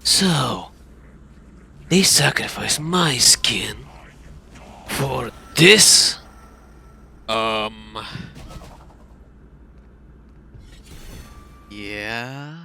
So, they sacrificed my skin for this? Yeah.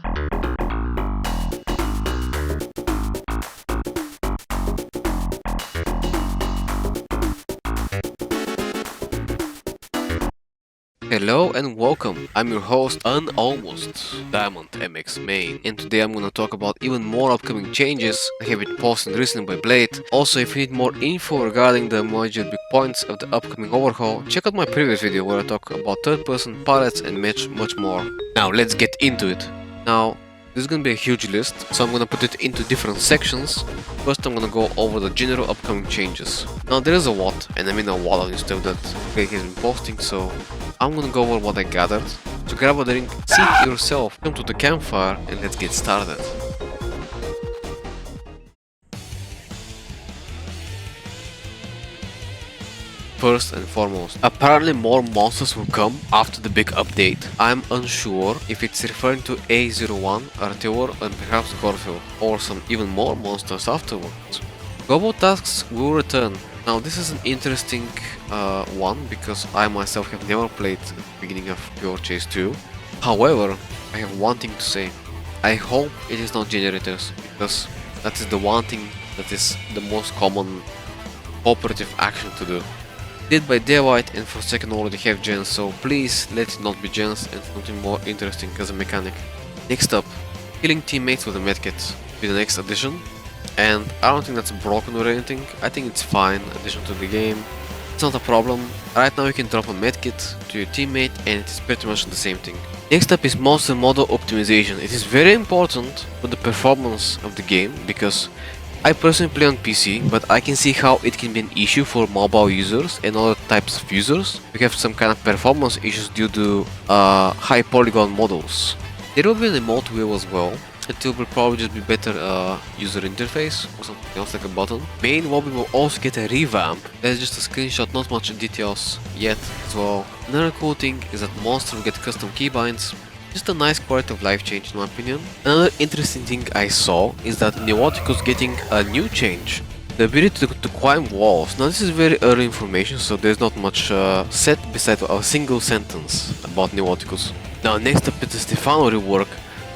Hello and welcome, I'm your host Almost Diamond MX Main, and today I'm gonna talk about even more upcoming changes that have been posted recently by Blade. Also, if you need more info regarding the major big points of the upcoming overhaul, check out my previous video where I talk about third-person pilots and much more. Now let's get into it. Now, this is gonna be a huge list, so I'm gonna put it into different sections. First I'm gonna go over the general upcoming changes. Now there is a lot, and I mean a lot of new stuff that Blade has been posting, so I'm gonna go over what I gathered. So grab a drink, sit yourself, come to the campfire, and let's get started. First and foremost, apparently more monsters will come after the big update. I'm unsure if it's referring to A01, Arteor, and perhaps Corfield, or some even more monsters afterwards. Global tasks will return. Now this is an interesting one because I myself have never played the beginning of Pure Chase 2. However, I have one thing to say. I hope it is not generators, because that is the one thing that is the most common operative action to do. Did by Daylight and Forsaken already have gens, so please let it not be gens and something more interesting as a mechanic. Next up, killing teammates with a medkit be the next addition. And I don't think that's broken or anything, I think it's fine addition to the game. It's not a problem. Right now you can drop a medkit to your teammate and it is pretty much the same thing. Next up is monster model optimization. It is very important for the performance of the game because I personally play on PC, but I can see how it can be an issue for mobile users and other types of users. We have some kind of performance issues due to high polygon models. There will be an emote wheel as well. It will probably just be better user interface or something else like a button. Main lobby will also get a revamp. That's just a screenshot, not much details yet as well. Another cool thing is that monsters will get custom keybinds. Just a nice quality of life change in my opinion. Another interesting thing I saw is that Neuroticus getting a new change. The ability to climb walls. Now this is very early information, so there's not much said beside a single sentence about Neuroticus. Now next up is the Stefano rework.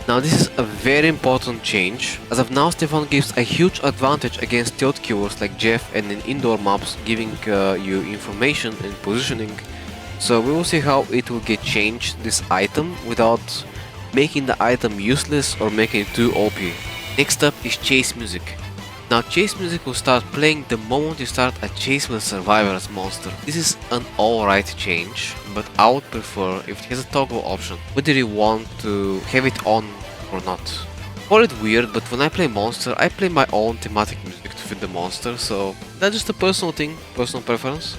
Now this is a very important change. As of now, Stefano gives a huge advantage against stealth killers like Jeff and in indoor maps, giving you information and positioning. So we will see how it will get changed, this item, without making the item useless or making it too OP. Next up is chase music. Now chase music will start playing the moment you start a chase with a survivor as monster. This is an alright change, but I would prefer if it has a toggle option, whether you want to have it on or not. Call it weird, but when I play monster, I play my own thematic music to fit the monster, so that's just a personal thing, personal preference.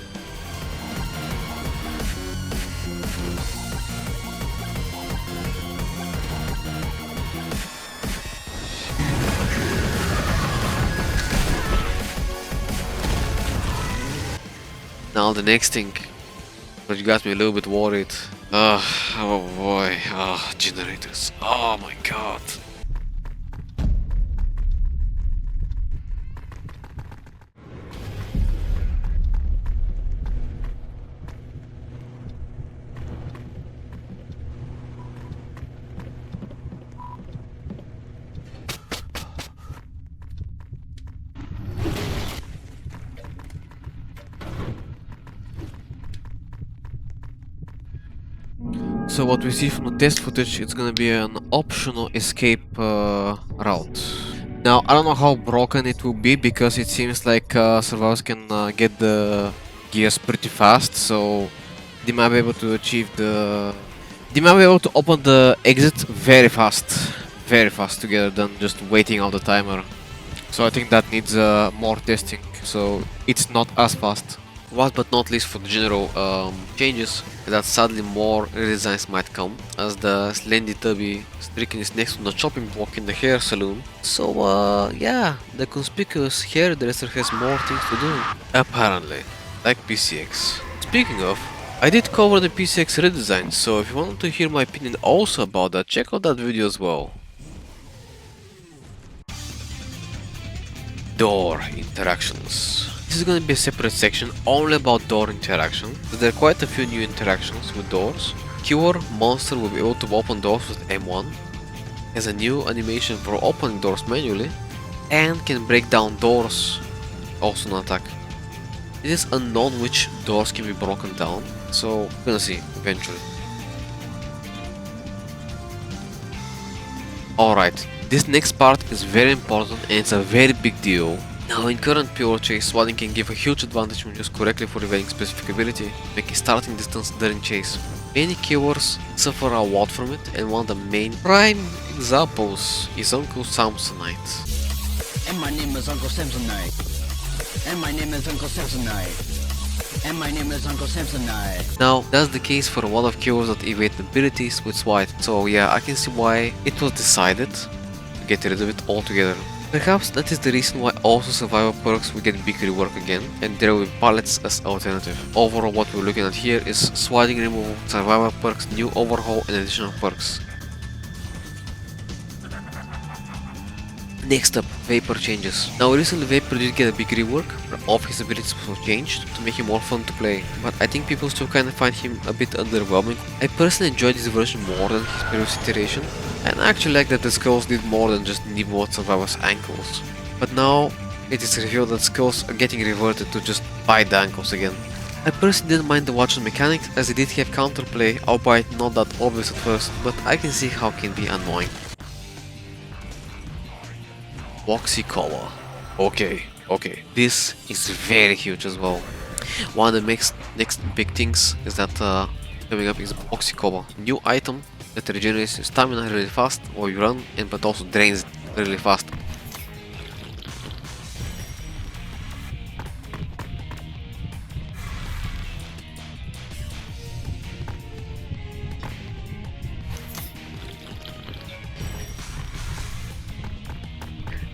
Now the next thing, but you got me a little bit worried. Oh boy, generators. Oh my god. So what we see from the test footage, it's gonna be an optional escape route. Now I don't know how broken it will be because it seems like survivors can get the gears pretty fast, so they might be able to achieve the... They might be able to open the exit very fast together than just waiting out the timer. So I think that needs more testing, so it's not as fast. Last but not least for the general changes, that sadly more redesigns might come, as the Slendy Tubby stricken is next to the chopping block in the hair salon. So yeah, the conspicuous hairdresser has more things to do, apparently, like PCX. Speaking of, I did cover the PCX redesign, so if you want to hear my opinion also about that, check out that video as well. door interactions. This is going to be a separate section only about door interaction. There are quite a few new interactions with doors. Cure monster will be able to open doors with M1, has a new animation for opening doors manually, and can break down doors, also an attack. It is unknown which doors can be broken down, so we're gonna see eventually. Alright, this next part is very important and it's a very big deal. Now in current pure chase, swatting can give a huge advantage when used correctly for evading specific ability, making starting distance during chase. Many keywords suffer a lot from it, and one of the main prime examples is Uncle Samsonite. And my name is Uncle Samsonite. And my name is Uncle Samsonite. And my name is Uncle Samsonite. Now, that's the case for a lot of keywords that evade abilities with swipe, so yeah, I can see why it was decided to get rid of it altogether. Perhaps that is the reason why also survival perks will get big rework again, and there will be pallets as alternative. Overall, what we're looking at here is swatting removal, survival perks, new overhaul, and additional perks. Next up, Vapor changes. Now recently Vapor did get a big rework, where all of his abilities were changed to make him more fun to play, but I think people still kinda find him a bit underwhelming. I personally enjoyed this version more than his previous iteration, and I actually like that the skulls did more than just nibble at survivors' ankles. But now it is revealed that skulls are getting reverted to just bite the ankles again. I personally didn't mind the watch mechanic, as it did have counterplay, albeit not that obvious at first, but I can see how it can be annoying. Bloxy COLA. Okay. This is very huge as well. One of the next big things is that coming up is Bloxy COLA. New item that regenerates your stamina really fast while you run, and but also drains it really fast.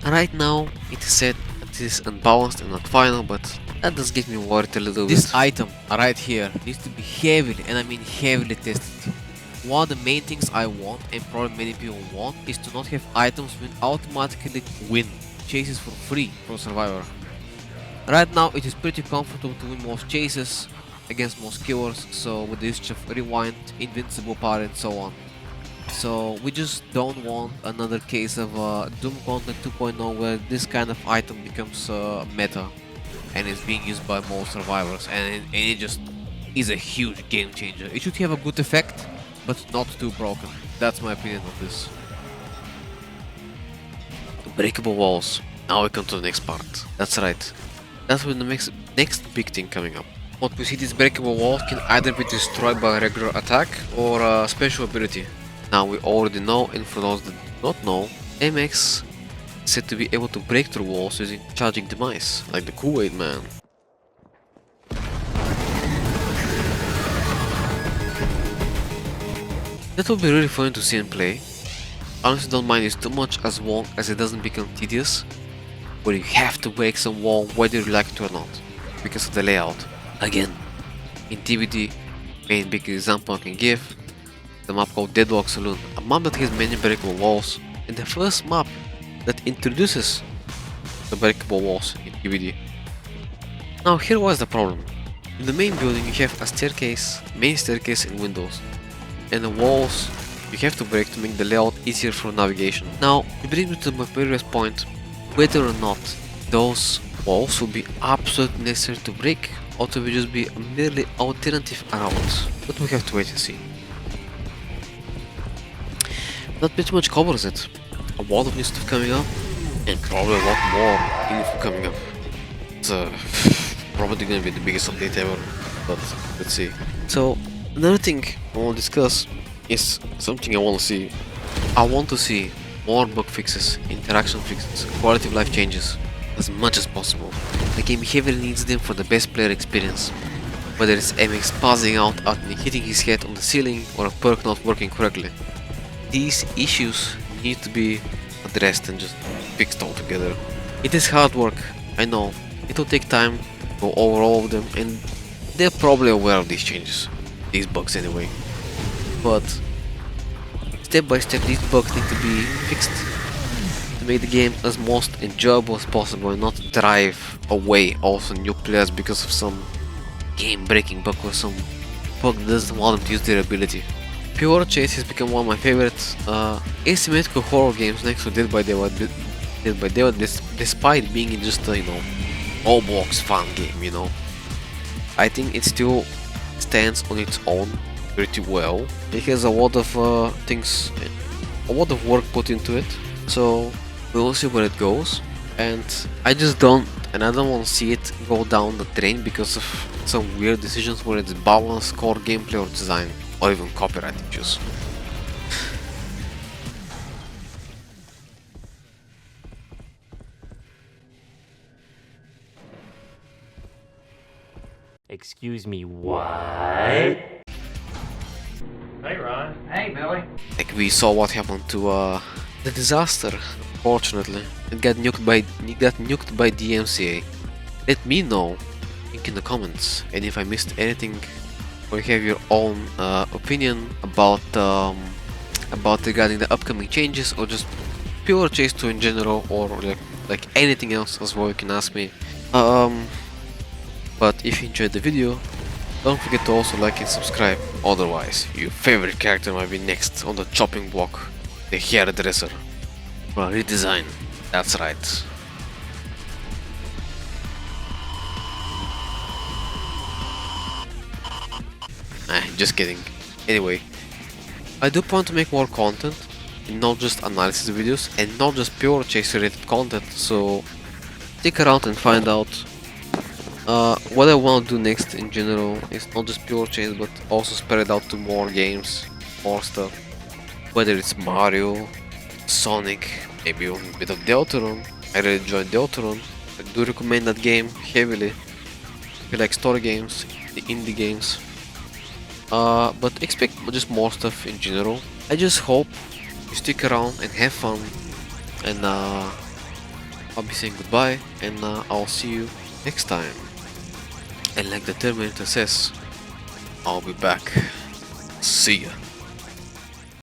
Right now, it is said that it is unbalanced and not final, but that does get me worried a little bit. This item right here needs to be heavily, and I mean heavily tested. One of the main things I want, and probably many people want, is to not have items when automatically win chases for free for Survivor. Right now it is pretty comfortable to win most chases against most killers, so with the use of rewind, invincible power and so on. So we just don't want another case of Doom Content 2.0 where this kind of item becomes meta and is being used by most survivors, and it just is a huge game changer. It should have a good effect, but not too broken. That's my opinion on this. Breakable walls. Now we come to the next part. That's right. That's when the next big thing coming up. What we see, this breakable wall can either be destroyed by a regular attack or a special ability. Now we already know, and for those that do not know, MX is said to be able to break through walls using charging demise, like the Kool-Aid Man. That will be really fun to see and play. Honestly, don't mind this too much as long as it doesn't become tedious, where you have to break some wall whether you like it or not, because of the layout. Again, in TBD, main big example I can give, the map called Deadlock Saloon, a map that has many breakable walls, and the first map that introduces the breakable walls in TBD. Now here was the problem. In the main building you have a staircase, main staircase and windows, and the walls you have to break to make the layout easier for navigation. Now it brings me to my previous point, whether or not those walls will be absolutely necessary to break or to just be a merely alternative route, but we have to wait and see. That pretty much covers it. A lot of new stuff coming up, and probably a lot more info coming up. It's probably gonna be the biggest update ever, but let's see. So another thing I want to discuss is something I want to see. I want to see more bug fixes, interaction fixes, quality of life changes, as much as possible. The game heavily needs them for the best player experience. Whether it's MX passing out after hitting his head on the ceiling or a perk not working correctly. These issues need to be addressed and just fixed altogether. It is hard work, I know. It will take time to go over all of them, and they're probably aware of these changes, these bugs anyway. But step by step these bugs need to be fixed to make the game as most enjoyable as possible and not drive away also new players because of some game breaking bug or some bug that doesn't allow them to use their ability. Pure Chase has become one of my favorite asymmetrical horror games next to Dead by Daylight, despite being just a, roblox fun game, I think it still stands on its own pretty well. It has a lot of things, a lot of work put into it, so we'll see where it goes. And I don't want to see it go down the drain because of some weird decisions where it's balance, core gameplay or design, or even copyright issues. Excuse me, what? Hey, Ron. Hey, Billy. Like we saw what happened to the disaster. Fortunately, it got nuked by DMCA. Let me know, link in the comments, and if I missed anything, or you have your own opinion about regarding the upcoming changes, or just Pure Chase 2 in general, or like anything else as well, you can ask me. But if you enjoyed the video, don't forget to also like and subscribe. Otherwise, your favorite character might be next on the chopping block, the hairdresser. For a redesign, that's right. Just kidding. Anyway, I do plan to make more content, and not just analysis videos, and not just pure chase related content, so stick around and find out what I want to do next in general. It's not just pure chase, but also spread out to more games, more stuff. Whether it's Mario, Sonic, maybe even a bit of Deltarune. I really enjoyed Deltarune. I do recommend that game heavily if you like story games, the indie games. But expect just more stuff in general. I just hope you stick around and have fun. And I'll be saying goodbye, and I'll see you next time. And like the Terminator says, I'll be back. See ya.